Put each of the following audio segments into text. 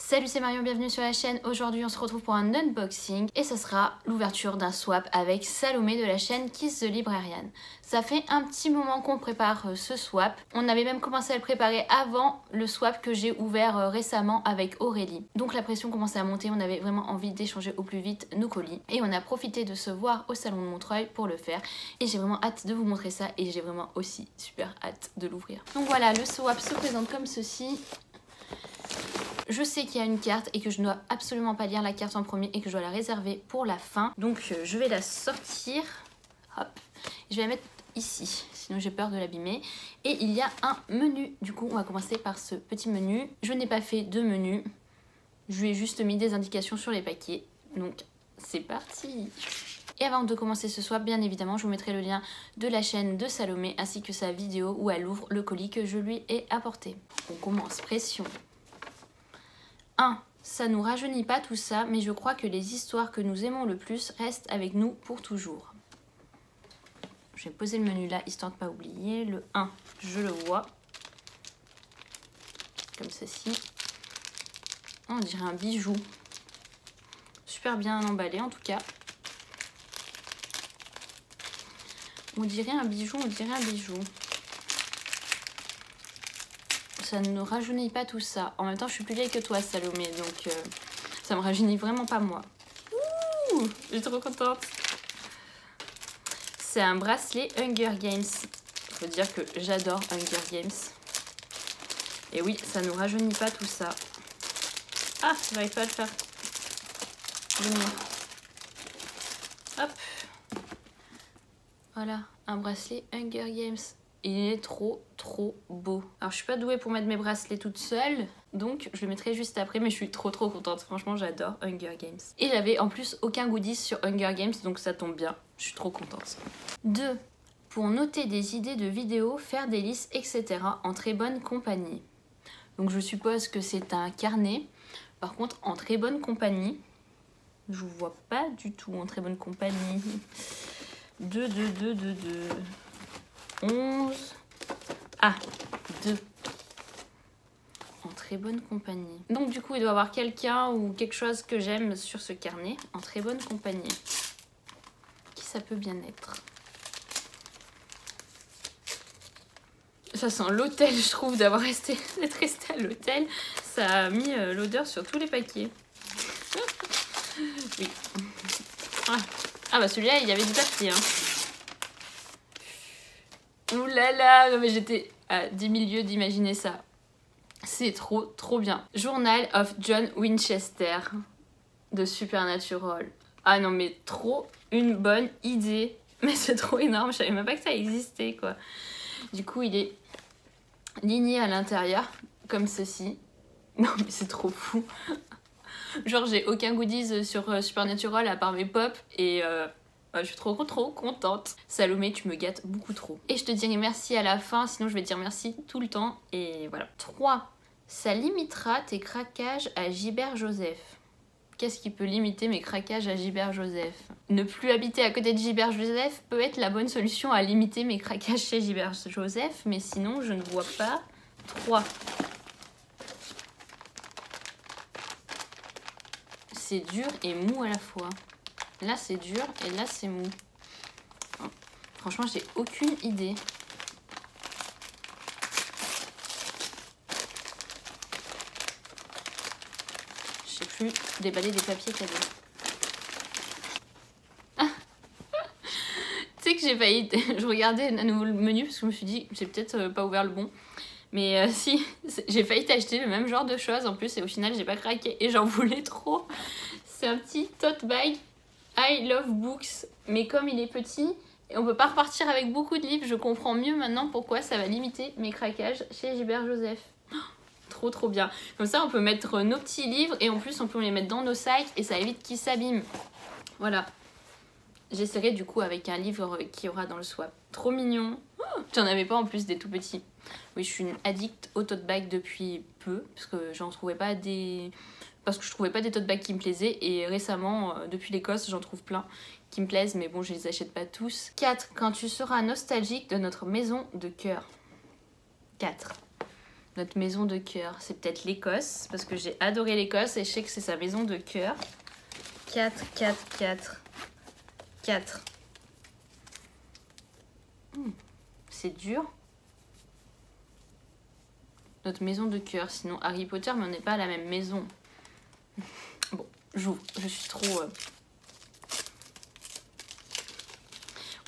Salut, c'est Marion, bienvenue sur la chaîne. Aujourd'hui on se retrouve pour un unboxing et ce sera l'ouverture d'un swap avec Salomé de la chaîne Kiss the Librarian. Ça fait un petit moment qu'on prépare ce swap. On avait même commencé à le préparer avant le swap que j'ai ouvert récemment avec Aurélie. Donc la pression commençait à monter, on avait vraiment envie d'échanger au plus vite nos colis. Et on a profité de se voir au salon de Montreuil pour le faire. Et j'ai vraiment hâte de vous montrer ça et j'ai vraiment aussi super hâte de l'ouvrir. Donc voilà, le swap se présente comme ceci. Je sais qu'il y a une carte et que je ne dois absolument pas lire la carte en premier et que je dois la réserver pour la fin. Donc je vais la sortir. Hop. Je vais la mettre ici, sinon j'ai peur de l'abîmer. Et il y a un menu. Du coup, on va commencer par ce petit menu. Je n'ai pas fait de menu. Je lui ai juste mis des indications sur les paquets. Donc c'est parti. Et avant de commencer ce swap, bien évidemment, je vous mettrai le lien de la chaîne de Salomé ainsi que sa vidéo où elle ouvre le colis que je lui ai apporté. On commence, pression. 1. Ça nous rajeunit pas tout ça, mais je crois que les histoires que nous aimons le plus restent avec nous pour toujours. Je vais poser le menu là, histoire de ne pas oublier. Le 1, je le vois. Comme ceci. On dirait un bijou. Super bien emballé en tout cas. On dirait un bijou, on dirait un bijou. Ça ne rajeunit pas tout ça. En même temps, je suis plus vieille que toi, Salomé, donc ça me rajeunit vraiment pas moi. Ouh, je suis trop contente. C'est un bracelet Hunger Games. Faut dire que j'adore Hunger Games. Et oui, ça ne rajeunit pas tout ça. Ah, j'arrive pas à le faire venir. Hop. Voilà, un bracelet Hunger Games. Il est trop beau. Alors je suis pas douée pour mettre mes bracelets toute seule, donc je le mettrai juste après, mais je suis trop contente. Franchement, j'adore Hunger Games. Et j'avais en plus aucun goodies sur Hunger Games, donc ça tombe bien. Je suis trop contente. 2. Pour noter des idées de vidéos, faire des listes, etc. en très bonne compagnie. Donc je suppose que c'est un carnet. Par contre, en très bonne compagnie, je vous vois pas du tout en très bonne compagnie. 2. 11. Ah, 2. En très bonne compagnie. Donc du coup, il doit y avoir quelqu'un ou quelque chose que j'aime sur ce carnet. En très bonne compagnie. Qui ça peut bien être? Ça sent l'hôtel, je trouve, d'être resté à l'hôtel. Ça a mis l'odeur sur tous les paquets. Oui. Ah bah celui-là, il y avait du papier, hein. Ouh là là, non mais j'étais à 10 000 lieues d'imaginer ça. C'est trop bien. Journal of John Winchester de Supernatural. Ah non mais trop une bonne idée. Mais c'est trop énorme, je savais même pas que ça existait quoi. Du coup il est ligné à l'intérieur comme ceci. Non mais c'est trop fou. Genre j'ai aucun goodies sur Supernatural à part mes pop et... je suis trop contente. Salomé, tu me gâtes beaucoup trop. Et je te dirai merci à la fin, sinon je vais te dire merci tout le temps. Et voilà. 3. Ça limitera tes craquages à Gilbert Joseph. Qu'est-ce qui peut limiter mes craquages à Gilbert Joseph? Ne plus habiter à côté de Gilbert Joseph peut être la bonne solution à limiter mes craquages chez Gilbert Joseph, mais sinon je ne vois pas. 3. C'est dur et mou à la fois. Là c'est dur et là c'est mou. Franchement j'ai aucune idée. Je sais plus déballer des papiers cadeaux. Ah. Tu sais que j'ai failli... Je regardais à nouveau le menu parce que je me suis dit j'ai peut-être pas ouvert le bon. Mais si, j'ai failli t'acheter le même genre de choses en plus et au final j'ai pas craqué et j'en voulais trop. C'est un petit tote bag. I love books, mais comme il est petit et on peut pas repartir avec beaucoup de livres, je comprends mieux maintenant pourquoi ça va limiter mes craquages chez Gilbert Joseph. Oh, trop bien. Comme ça on peut mettre nos petits livres et en plus on peut les mettre dans nos sacs et ça évite qu'ils s'abîment. Voilà. J'essaierai du coup avec un livre qu'il y aura dans le swap. Trop mignon. Oh, j'en avais pas en plus des tout petits. Oui, je suis une addict au tote bag depuis peu parce que j'en trouvais pas des... Parce que je trouvais pas des tote bags qui me plaisaient et récemment, depuis l'Écosse, j'en trouve plein qui me plaisent, mais bon, je les achète pas tous. 4. Quand tu seras nostalgique de notre maison de cœur. 4. Notre maison de cœur, c'est peut-être l'Écosse, parce que j'ai adoré l'Écosse et je sais que c'est sa maison de cœur. 4, 4, 4, 4. C'est dur. Notre maison de cœur, sinon Harry Potter, mais on n'est pas à la même maison. Bon, j'ouvre, je suis trop...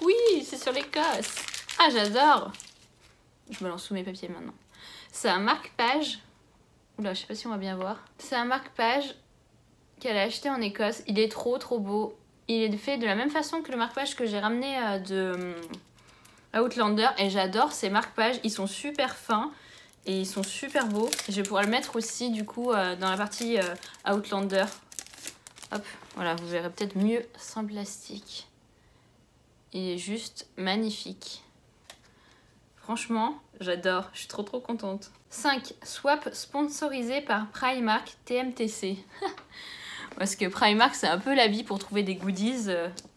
Oui, c'est sur l'Écosse. Ah, j'adore. Je me lance sous mes papiers maintenant. C'est un marque-page. Oula, je sais pas si on va bien voir. C'est un marque-page qu'elle a acheté en Écosse. Il est trop beau. Il est fait de la même façon que le marque-page que j'ai ramené de Outlander. Et j'adore ces marque-pages. Ils sont super fins et ils sont super beaux. Je vais pouvoir le mettre aussi du coup dans la partie Outlander. Hop, voilà, vous verrez peut-être mieux sans plastique. Il est juste magnifique. Franchement, j'adore. Je suis trop contente. 5. Swap sponsorisé par Primark TMTC. Parce que Primark, c'est un peu la vie pour trouver des goodies.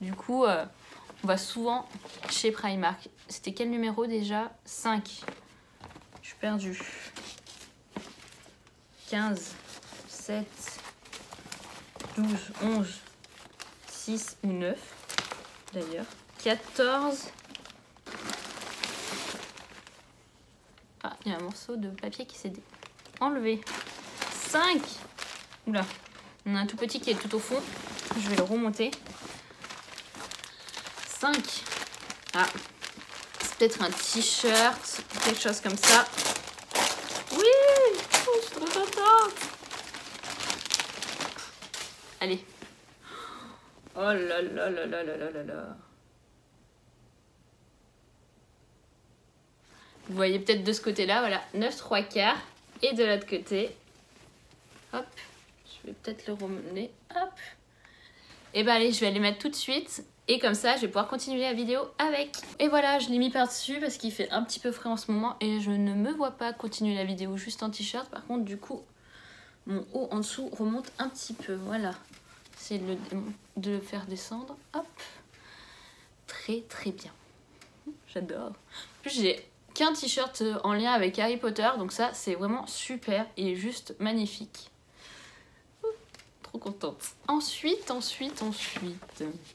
Du coup, on va souvent chez Primark. C'était quel numéro déjà? 5. Je suis perdue. 15, 7, 12, 11, 6 ou 9 d'ailleurs. 14. Ah, il y a un morceau de papier qui s'est enlevé. 5. Oula, on a un tout petit qui est tout au fond. Je vais le remonter. 5. Ah, c'est peut-être un t-shirt, quelque chose comme ça. Oui, oh, je suis trop contente. Allez. Oh là là là là là là là là. Vous voyez peut-être de ce côté-là, voilà, 9 3/4. Et de l'autre côté, hop, je vais peut-être le remener, hop. Et ben allez, je vais les mettre tout de suite. Et comme ça, je vais pouvoir continuer la vidéo avec. Et voilà, je l'ai mis par-dessus parce qu'il fait un petit peu frais en ce moment. Et je ne me vois pas continuer la vidéo juste en t-shirt. Par contre, du coup, mon haut en dessous remonte un petit peu, voilà. C'est de le faire descendre, hop. Très bien. J'adore. En plus, j'ai qu'un t-shirt en lien avec Harry Potter, donc ça c'est vraiment super et juste magnifique. Trop contente. Ensuite,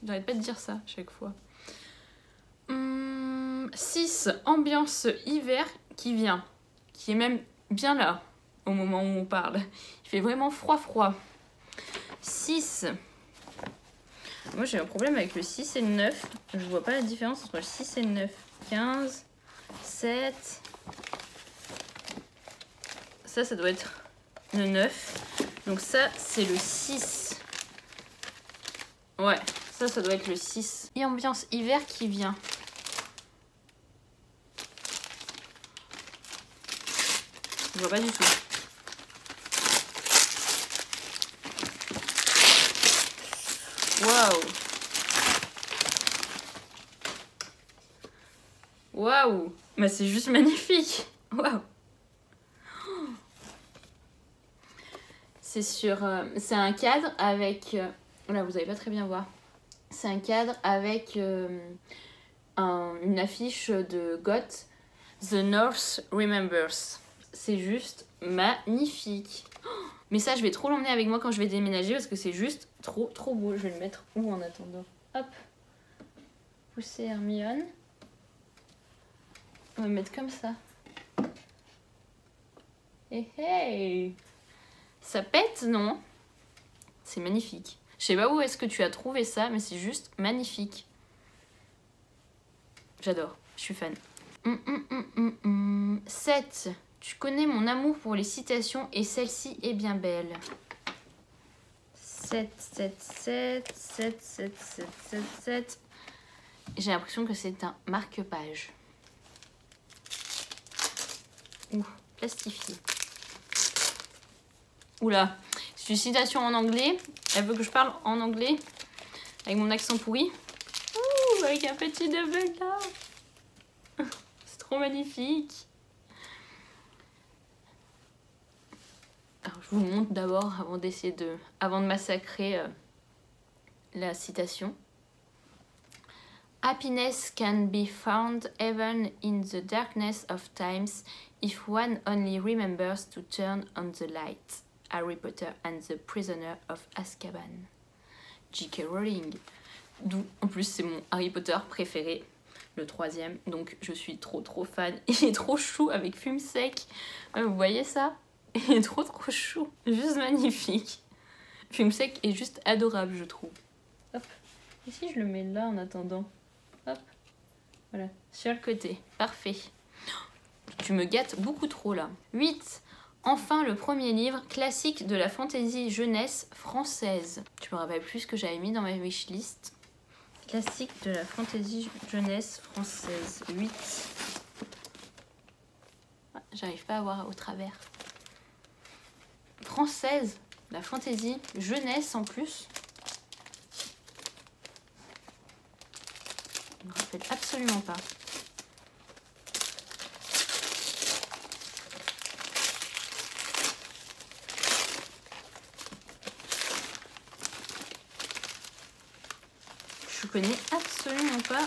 j'arrête pas de dire ça chaque fois. 6, ambiance hiver qui vient, qui est même bien là au moment où on parle. Il fait vraiment froid. 6. Moi j'ai un problème avec le 6 et le 9. Je vois pas la différence entre le 6 et le 9. 15. 7. Ça doit être le 9. Donc ça, c'est le 6. Ouais, ça doit être le 6. Et ambiance hiver qui vient. Je vois pas du tout. Waouh! Waouh! Bah c'est juste magnifique! Waouh! C'est sur... c'est un cadre avec... là, vous n'allez pas très bien voir. C'est un cadre avec une affiche de Goth. The North Remembers. C'est juste magnifique. Mais ça, je vais trop l'emmener avec moi quand je vais déménager parce que c'est juste trop beau. Je vais le mettre où en attendant? Hop. Pousser Hermione. On va le mettre comme ça. Et hey! Ça pète, non? C'est magnifique. Je sais pas où est-ce que tu as trouvé ça, mais c'est juste magnifique. J'adore, je suis fan. 7. Tu connais mon amour pour les citations et celle-ci est bien belle. 7, 7, 7, 7, 7, 7, 7, 7. J'ai l'impression que c'est un marque-page. Ouh, plastifié. Oula, c'est une citation en anglais. Elle veut que je parle en anglais avec mon accent pourri. Ouh, avec un petit double là. C'est trop magnifique. Alors, je vous montre d'abord avant de massacrer la citation. Happiness can be found even in the darkness of times if one only remembers to turn on the light. Harry Potter and the Prisoner of Azkaban. J.K. Rowling. D'où, en plus, c'est mon Harry Potter préféré, le 3e. Donc, je suis trop fan. Il est trop chou avec fume sec. Vous voyez ça? Il est trop chou. Juste magnifique. Fume sec est juste adorable, je trouve. Hop. Et si je le mets là en attendant? Hop. Voilà. Sur le côté. Parfait. Tu me gâtes beaucoup trop là. 8. Enfin, le premier livre classique de la fantaisie jeunesse française. Je me rappelle plus ce que j'avais mis dans ma wishlist. Classique de la fantaisie jeunesse française. 8. Ah, j'arrive pas à voir au travers. Française, la fantaisie jeunesse en plus. Je me rappelle absolument pas. Je connais absolument pas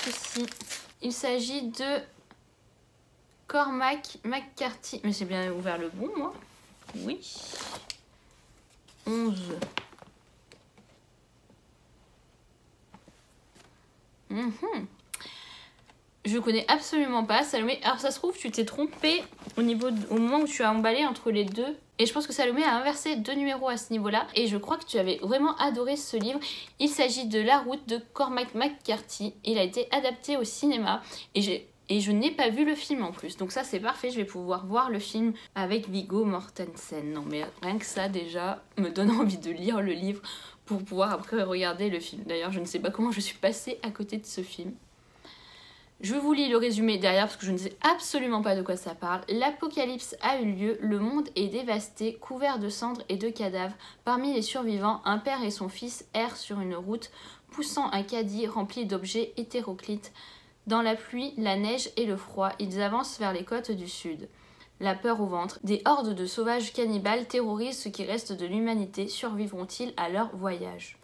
ceci. Il s'agit de Cormac McCarthy. Mais j'ai bien ouvert le bon, moi. Oui. 11. Je connais absolument pas, Salomé. Alors ça se trouve, tu t'es trompé au moment où tu as emballé entre les deux. Et je pense que Salomé a inversé 2 numéros à ce niveau-là. Et je crois que tu avais vraiment adoré ce livre. Il s'agit de La Route de Cormac McCarthy. Il a été adapté au cinéma. Et je n'ai pas vu le film en plus. Donc ça, c'est parfait. Je vais pouvoir voir le film avec Viggo Mortensen. Non, mais rien que ça, déjà, me donne envie de lire le livre pour pouvoir après regarder le film. D'ailleurs, je ne sais pas comment je suis passée à côté de ce film. Je vous lis le résumé derrière parce que je ne sais absolument pas de quoi ça parle. L'apocalypse a eu lieu, le monde est dévasté, couvert de cendres et de cadavres. Parmi les survivants, un père et son fils errent sur une route, poussant un caddie rempli d'objets hétéroclites. Dans la pluie, la neige et le froid, ils avancent vers les côtes du sud. La peur au ventre, des hordes de sauvages cannibales terrorisent ce qui reste de l'humanité. Survivront-ils à leur voyage?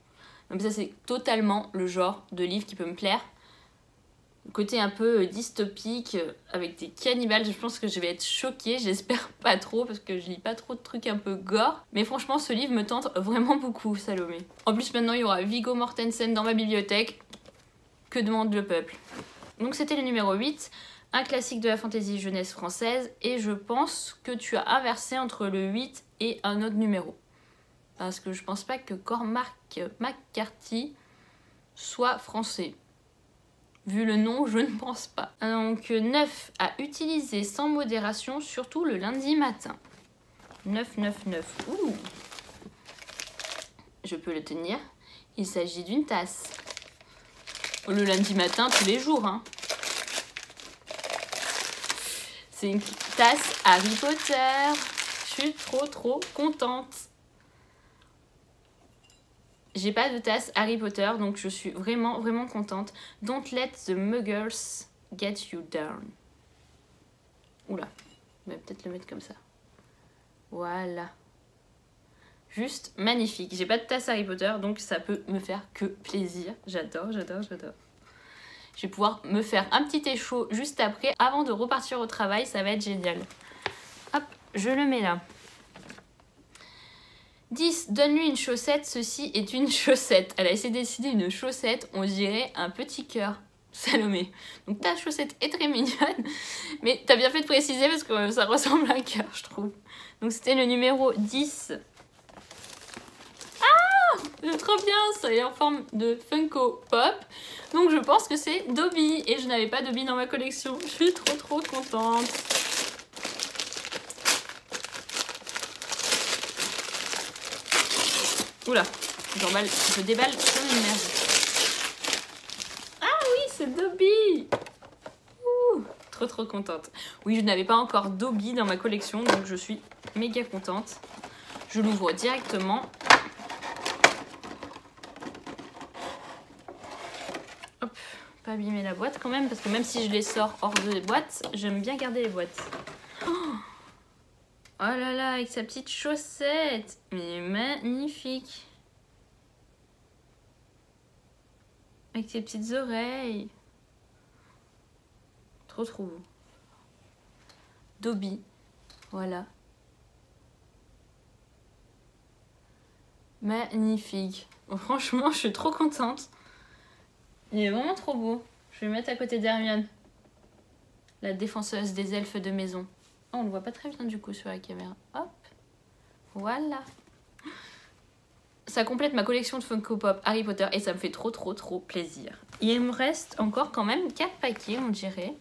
Donc ça, c'est totalement le genre de livre qui peut me plaire. Côté un peu dystopique, avec des cannibales, je pense que je vais être choquée, j'espère pas trop, parce que je lis pas trop de trucs un peu gore. Mais franchement, ce livre me tente vraiment beaucoup, Salomé. En plus, maintenant, il y aura Viggo Mortensen dans ma bibliothèque. Que demande le peuple? Donc c'était le numéro 8, un classique de la fantaisie jeunesse française, et je pense que tu as inversé entre le 8 et un autre numéro. Parce que je pense pas que Cormac McCarthy soit français. Vu le nom, je ne pense pas. Donc 9, à utiliser sans modération, surtout le lundi matin. 9. Ouh. Je peux le tenir. Il s'agit d'une tasse. Le lundi matin, tous les jours. Hein. C'est une tasse Harry Potter. Je suis trop contente. J'ai pas de tasse Harry Potter, donc je suis vraiment contente. Don't let the muggles get you down. Oula, je vais peut-être le mettre comme ça. Voilà. Juste magnifique. J'ai pas de tasse Harry Potter, donc ça peut me faire que plaisir. J'adore. Je vais pouvoir me faire un petit échaud juste après, avant de repartir au travail. Ça va être génial. Hop, je le mets là. 10. Donne-lui une chaussette, ceci est une chaussette. Elle a essayé de dessiner une chaussette, on dirait un petit cœur. Salomé. Donc ta chaussette est très mignonne, mais t'as bien fait de préciser parce que ça ressemble à un cœur, je trouve. Donc c'était le numéro 10. Ah, c'est trop bien, ça est en forme de Funko Pop. Donc je pense que c'est Dobby, et je n'avais pas Dobby dans ma collection. Je suis trop contente. Oula, je déballe comme une merde. Ah oui, c'est Dobby. Ouh, trop contente. Oui, je n'avais pas encore Dobby dans ma collection, donc je suis méga contente. Je l'ouvre directement. Hop, pas abîmer la boîte quand même, parce que même si je les sors hors de boîte, j'aime bien garder les boîtes. Oh là là, avec sa petite chaussette. Mais magnifique. Avec ses petites oreilles. Trop trop beau. Dobby. Voilà. Magnifique. Franchement, je suis trop contente. Il est vraiment trop beau. Je vais le mettre à côté d'Hermione. La défenseuse des elfes de maison. Oh, on le voit pas très bien du coup sur la caméra. Hop. Voilà. Ça complète ma collection de Funko Pop Harry Potter et ça me fait trop trop trop plaisir. Il me reste encore quand même 4 paquets, on dirait.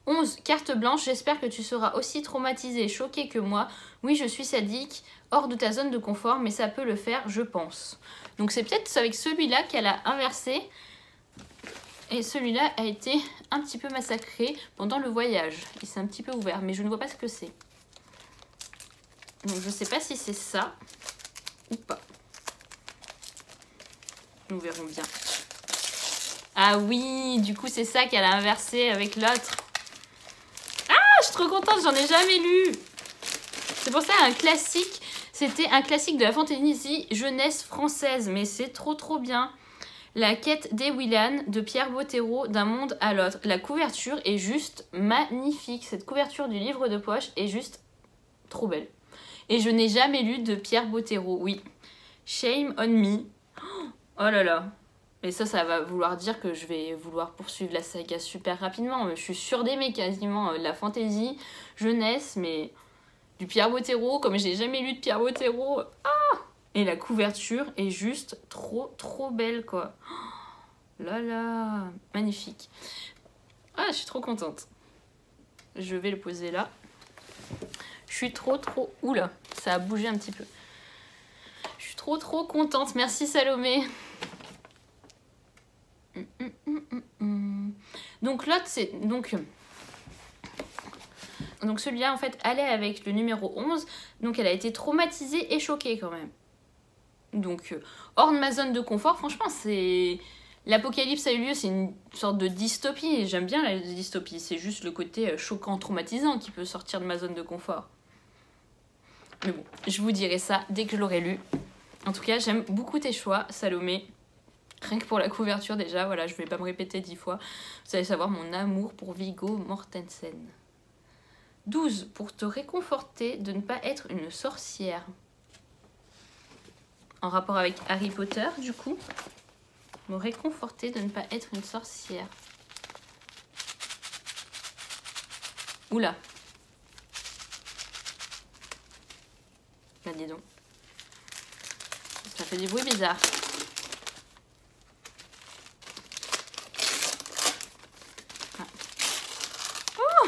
11 cartes blanches. J'espère que tu seras aussi traumatisé et choqué que moi. Oui, je suis sadique, hors de ta zone de confort, mais ça peut le faire, je pense. Donc c'est peut-être avec celui-là qu'elle a inversé. Et celui-là a été un petit peu massacré pendant le voyage. Il s'est un petit peu ouvert, mais je ne vois pas ce que c'est. Donc je ne sais pas si c'est ça ou pas. Nous verrons bien. Ah oui, du coup c'est ça qu'elle a inversé avec l'autre. Ah, je suis trop contente, j'en ai jamais lu. C'est pour ça un classique. C'était un classique de la fantasy jeunesse française, mais c'est trop trop bien. La quête des Willan de Pierre Bottero d'un monde à l'autre. La couverture est juste magnifique. Cette couverture du livre de poche est juste trop belle. Et je n'ai jamais lu de Pierre Bottero, oui. Shame on me. Oh là là. Et ça va vouloir dire que je vais vouloir poursuivre la saga super rapidement. Je suis sûre d'aimer quasiment la fantasy jeunesse, mais du Pierre Bottero, comme j'ai jamais lu de Pierre Bottero. Ah! Et la couverture est juste trop trop belle quoi. Oh là là, magnifique. Ah, je suis trop contente. Je vais le poser là. Je suis trop trop... Oula, ça a bougé un petit peu. Je suis trop trop contente. Merci Salomé. Donc l'autre c'est... Donc celui-là en fait allait avec le numéro 11. Donc elle a été traumatisée et choquée quand même. Donc hors de ma zone de confort, franchement c'est... L'apocalypse a eu lieu, c'est une sorte de dystopie. Et j'aime bien la dystopie. C'est juste le côté choquant, traumatisant qui peut sortir de ma zone de confort. Mais bon, je vous dirai ça dès que je l'aurai lu. En tout cas, j'aime beaucoup tes choix, Salomé. Rien que pour la couverture déjà, voilà, je vais pas me répéter 10 fois. Vous allez savoir mon amour pour Viggo Mortensen. 12. Pour te réconforter de ne pas être une sorcière. En rapport avec Harry Potter, du coup. Me réconforter de ne pas être une sorcière. Oula. Là, dis donc. Ça fait des bruits bizarres. Ah. Oh,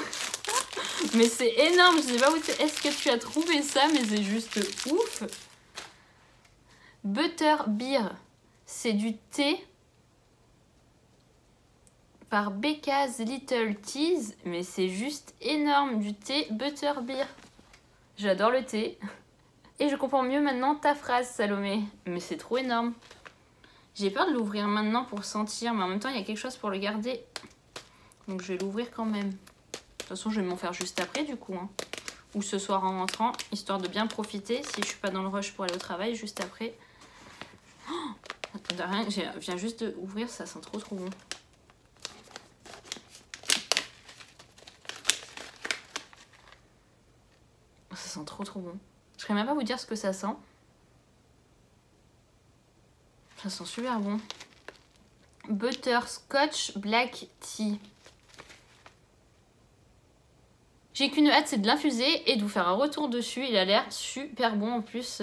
mais c'est énorme. Je sais pas où est-ce que tu as trouvé ça, mais c'est juste ouf. Butterbeer. C'est du thé par Becca's Little Teas, mais c'est juste énorme, du thé Butterbeer. J'adore le thé. Et je comprends mieux maintenant ta phrase, Salomé. Mais c'est trop énorme. J'ai peur de l'ouvrir maintenant pour sentir, mais en même temps, il y a quelque chose pour le garder. Donc je vais l'ouvrir quand même. De toute façon, je vais m'en faire juste après, du coup. Hein. Ou ce soir en rentrant, histoire de bien profiter, si je suis pas dans le rush pour aller au travail, juste après. Oh, rien, je viens juste d'ouvrir, ça sent trop trop bon. Ça sent trop trop bon. Je ne saurais même pas vous dire ce que ça sent. Ça sent super bon. Butterscotch Black Tea. J'ai qu'une hâte, c'est de l'infuser et de vous faire un retour dessus. Il a l'air super bon en plus.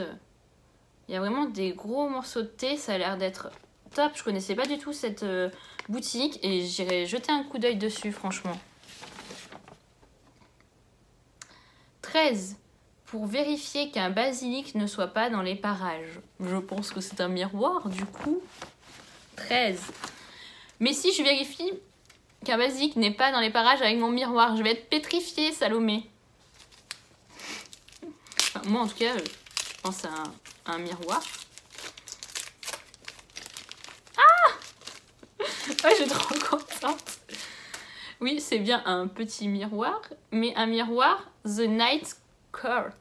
Il y a vraiment des gros morceaux de thé. Ça a l'air d'être top. Je connaissais pas du tout cette boutique et j'irai jeter un coup d'œil dessus franchement. 13. Pour vérifier qu'un basilic ne soit pas dans les parages. Je pense que c'est un miroir du coup. 13. Mais si je vérifie qu'un basilic n'est pas dans les parages avec mon miroir, je vais être pétrifiée, Salomé. Enfin, moi en tout cas, je pense à un miroir. Ah! Ouais, je suis trop contente. Oui, c'est bien un petit miroir, mais un miroir The Night Court.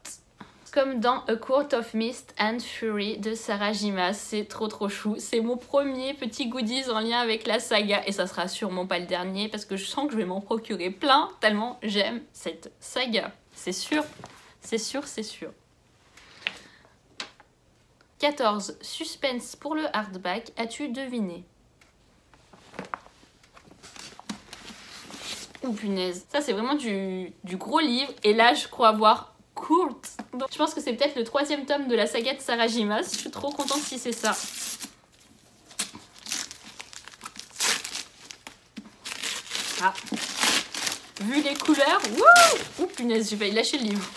comme dans A Court of Mist and Fury de Sarajima. C'est trop chou. C'est mon premier petit goodies en lien avec la saga. Et ça sera sûrement pas le dernier parce que je sens que je vais m'en procurer plein tellement j'aime cette saga. C'est sûr, c'est sûr, c'est sûr. 14. Suspense pour le hardback. As-tu deviné? Oh punaise. Ça c'est vraiment du gros livre. Et là je crois avoir Court. Donc, je pense que c'est peut-être le 3e tome de la saga de Sarajima. Je suis trop contente si c'est ça. Ah. Vu les couleurs. Wouh! Oh punaise, j'ai failli lâcher le livre.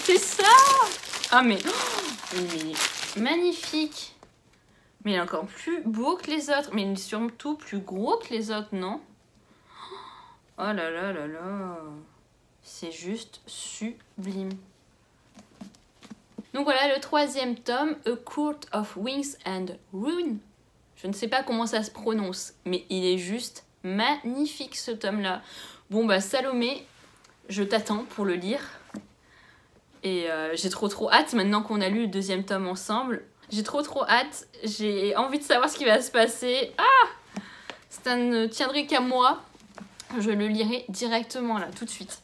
C'est ça! Ah mais... Oh, mais magnifique! Mais il est encore plus beau que les autres. Mais il est surtout plus gros que les autres, non? Oh là là là là! C'est juste sublime. Donc voilà le 3e tome, A Court of Wings and Ruin. Je ne sais pas comment ça se prononce, mais il est juste magnifique ce tome-là. Bon bah Salomé, je t'attends pour le lire. Et j'ai trop hâte maintenant qu'on a lu le 2e tome ensemble. J'ai trop hâte, j'ai envie de savoir ce qui va se passer. Ah! Ça ne tiendrait qu'à moi. Je le lirai directement là, tout de suite.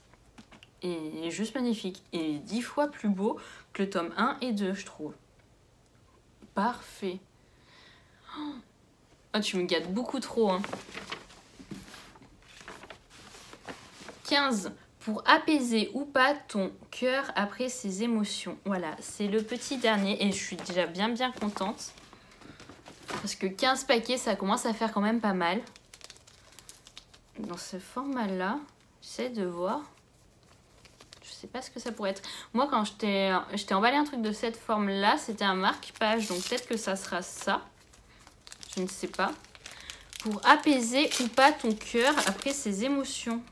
Et il est juste magnifique. Et 10 fois plus beau que le tome 1 et 2, je trouve. Parfait. Oh, tu me gâtes beaucoup trop. Hein. 15. Pour apaiser ou pas ton cœur après ses émotions. Voilà, c'est le petit dernier. Et je suis déjà bien contente. Parce que 15 paquets, ça commence à faire quand même pas mal. Dans ce format-là, j'essaie de voir. Je sais pas ce que ça pourrait être. Moi, quand je t'ai emballé un truc de cette forme-là, c'était un marque-page. Donc peut-être que ça sera ça. Je ne sais pas. Pour apaiser ou pas ton cœur après ses émotions.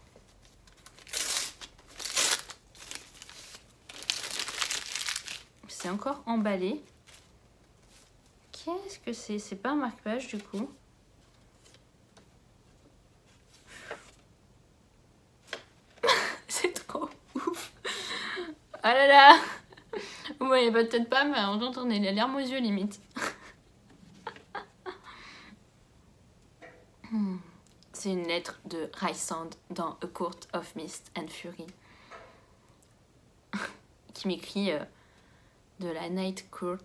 C'est encore emballé. Qu'est-ce que c'est? C'est pas un marque-page du coup. C'est trop ouf. Ah là là. Vous voyez peut-être pas, mais on a les larmes aux yeux limite. C'est une lettre de Rysand dans A Court of Mist and Fury. Qui m'écrit de la Night Court.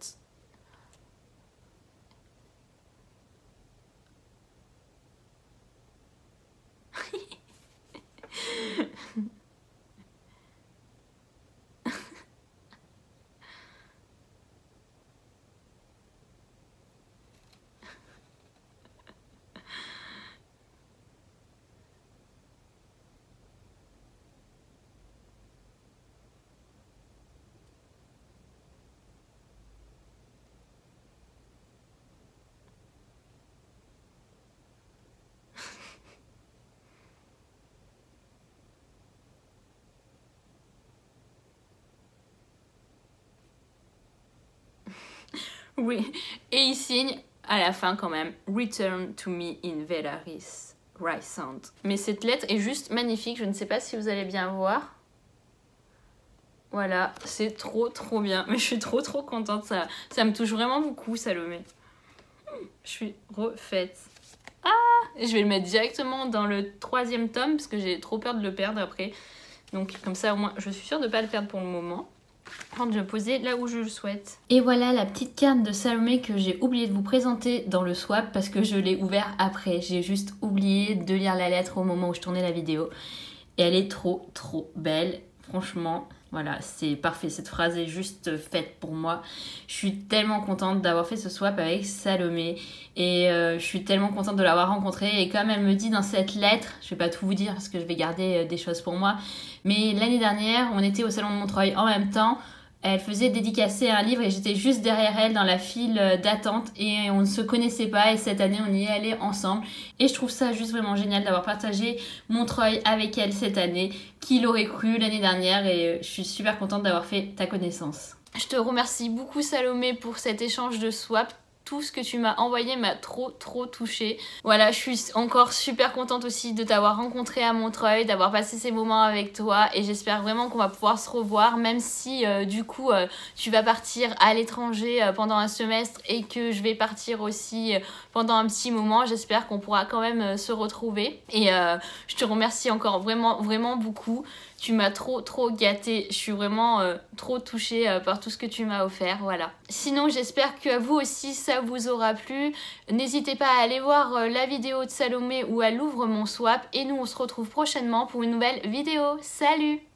Oui, et il signe à la fin quand même Return to me in Velaris, Rysand. Mais cette lettre est juste magnifique, je ne sais pas si vous allez bien voir. Voilà, c'est trop bien. Mais je suis trop contente, ça me touche vraiment beaucoup, Salomé. Je suis refaite. Ah! Et je vais le mettre directement dans le 3e tome parce que j'ai trop peur de le perdre après. Donc comme ça au moins je suis sûre de ne pas le perdre pour le moment. De le poser là où je le souhaite. Et voilà la petite carte de Salomé que j'ai oublié de vous présenter dans le swap parce que je l'ai ouvert après. J'ai juste oublié de lire la lettre au moment où je tournais la vidéo. Et elle est trop belle. Franchement, voilà, c'est parfait. Cette phrase est juste faite pour moi. Je suis tellement contente d'avoir fait ce swap avec Salomé. Et je suis tellement contente de l'avoir rencontrée. Et comme elle me dit dans cette lettre, je vais pas tout vous dire parce que je vais garder des choses pour moi. Mais l'année dernière, on était au Salon de Montreuil en même temps. Elle faisait dédicacer un livre et j'étais juste derrière elle dans la file d'attente et on ne se connaissait pas et cette année on y est allés ensemble et je trouve ça juste vraiment génial d'avoir partagé Montreuil avec elle cette année. Qui l'aurait cru l'année dernière et je suis super contente d'avoir fait ta connaissance. Je te remercie beaucoup Salomé pour cet échange de swap. tout ce que tu m'as envoyé m'a trop touchée. Voilà, je suis encore super contente aussi de t'avoir rencontré à Montreuil, d'avoir passé ces moments avec toi et j'espère vraiment qu'on va pouvoir se revoir, même si du coup tu vas partir à l'étranger pendant un semestre et que je vais partir aussi pendant un petit moment. J'espère qu'on pourra quand même se retrouver et je te remercie encore vraiment beaucoup. Tu m'as trop gâtée, je suis vraiment trop touchée par tout ce que tu m'as offert, voilà. Sinon j'espère que vous aussi ça vous aura plu. N'hésitez pas à aller voir la vidéo de Salomé où elle ouvre mon swap et nous on se retrouve prochainement pour une nouvelle vidéo. Salut!